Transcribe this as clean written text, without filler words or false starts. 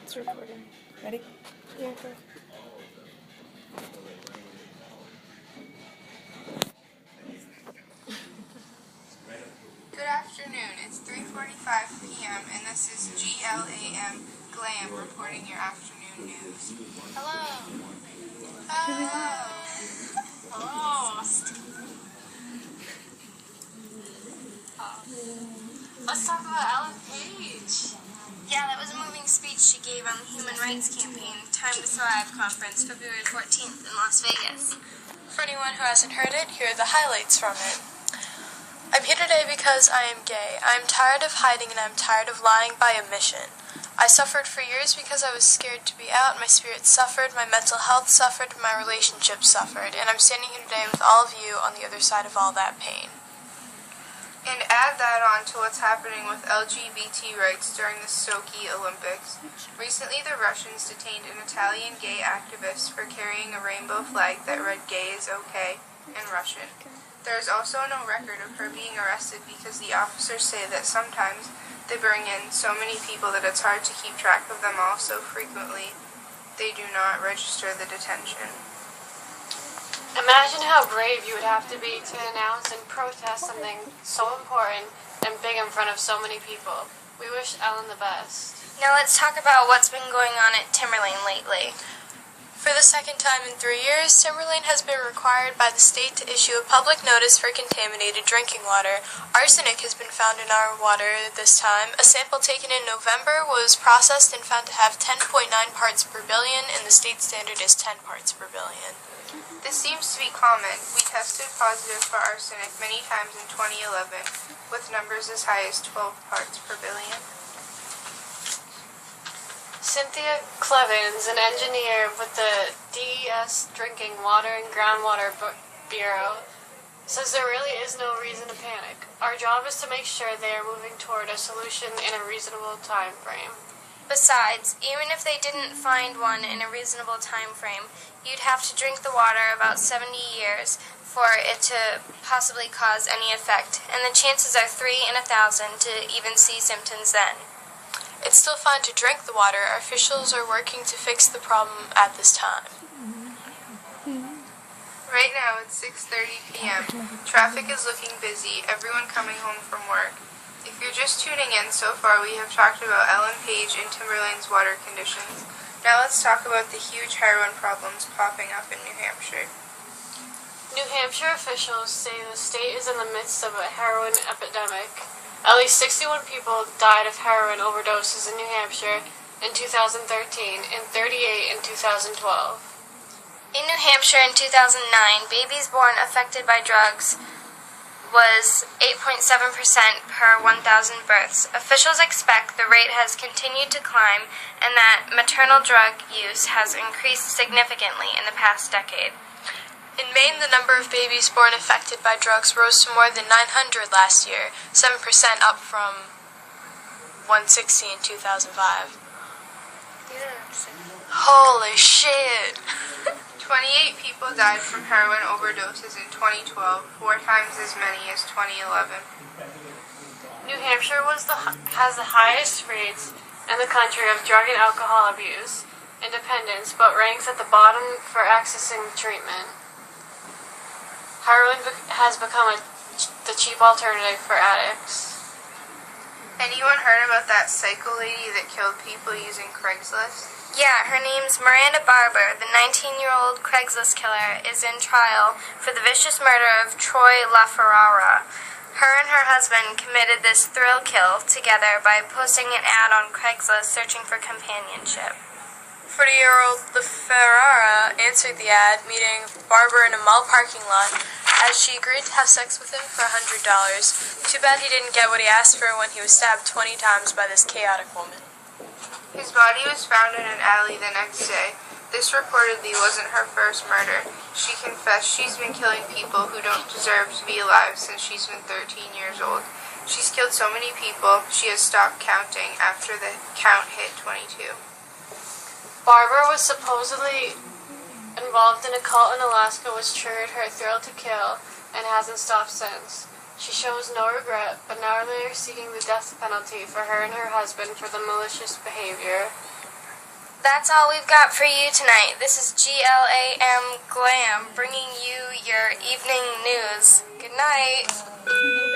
It's recording. Ready? Yeah, go. Good afternoon. It's 3:45 p.m. and this is GLAM Glam reporting your afternoon news. Hello. Hello. Host. Let's talk about Ellen Page. Yeah, that was a moving speech she gave on the Human Rights Campaign Time to Thrive conference February 14th in Las Vegas. For anyone who hasn't heard it, here are the highlights from it. I'm here today because I am gay. I am tired of hiding and I am tired of lying by omission. I suffered for years because I was scared to be out. My spirit suffered, my mental health suffered, my relationships suffered, and I'm standing here today with all of you on the other side of all that pain. And add that on to what's happening with LGBT rights during the Sochi Olympics. Recently, the Russians detained an Italian gay activist for carrying a rainbow flag that read "Gay is okay" in Russian. There is also no record of her being arrested because the officers say that sometimes they bring in so many people that it's hard to keep track of them all so frequently they do not register the detention. Imagine how brave you would have to be to announce and protest something so important and big in front of so many people. We wish Ellen the best. Now let's talk about what's been going on at Timberlane lately. For the second time in 3 years, Timberlane has been required by the state to issue a public notice for contaminated drinking water. Arsenic has been found in our water this time. A sample taken in November was processed and found to have 10.9 parts per billion, and the state standard is 10 parts per billion. This seems to be common. We tested positive for arsenic many times in 2011, with numbers as high as 12 parts per billion. Cynthia Clevens, an engineer with the DES Drinking Water and Groundwater Bureau, says there really is no reason to panic. Our job is to make sure they are moving toward a solution in a reasonable time frame. Besides, even if they didn't find one in a reasonable time frame, you'd have to drink the water about 70 years for it to possibly cause any effect, and the chances are 3 in 1,000 to even see symptoms then. It's still fine to drink the water. Our officials are working to fix the problem at this time. Right now it's 6:30 p.m. Traffic is looking busy, everyone coming home from work. If you're just tuning in, so far we have talked about Ellen Page and Timberlane's water conditions. Now let's talk about the huge heroin problems popping up in New Hampshire. New Hampshire officials say the state is in the midst of a heroin epidemic. At least 61 people died of heroin overdoses in New Hampshire in 2013 and 38 in 2012. In New Hampshire in 2009, babies born affected by drugs was 8.7% per 1,000 births. Officials expect the rate has continued to climb and that maternal drug use has increased significantly in the past decade. In Maine, the number of babies born affected by drugs rose to more than 900 last year, 7% up from 160 in 2005. Holy shit! 28 people died from heroin overdoses in 2012, 4 times as many as 2011. New Hampshire has the highest rates in the country of drug and alcohol abuse and dependence, but ranks at the bottom for accessing treatment. Heroin has become the cheap alternative for addicts. Anyone heard about that psycho lady that killed people using Craigslist? Yeah, her name's Miranda Barber. The 19-year-old Craigslist killer is in trial for the vicious murder of Troy LaFerrara. Her and her husband committed this thrill kill together by posting an ad on Craigslist searching for companionship. 40-year-old LaFerrara answered the ad, meeting Barber in a mall parking lot, as she agreed to have sex with him for $100. Too bad he didn't get what he asked for when he was stabbed 20 times by this chaotic woman. His body was found in an alley the next day. This reportedly wasn't her first murder. She confessed she's been killing people who don't deserve to be alive since she's been 13 years old. She's killed so many people, she has stopped counting after the count hit 22. Barber was supposedly involved in a cult in Alaska which triggered her thrill to kill and hasn't stopped since. She shows no regret, but now they are seeking the death penalty for her and her husband for the malicious behavior. that's all we've got for you tonight. This is GLAM Glam, bringing you your evening news. Good night.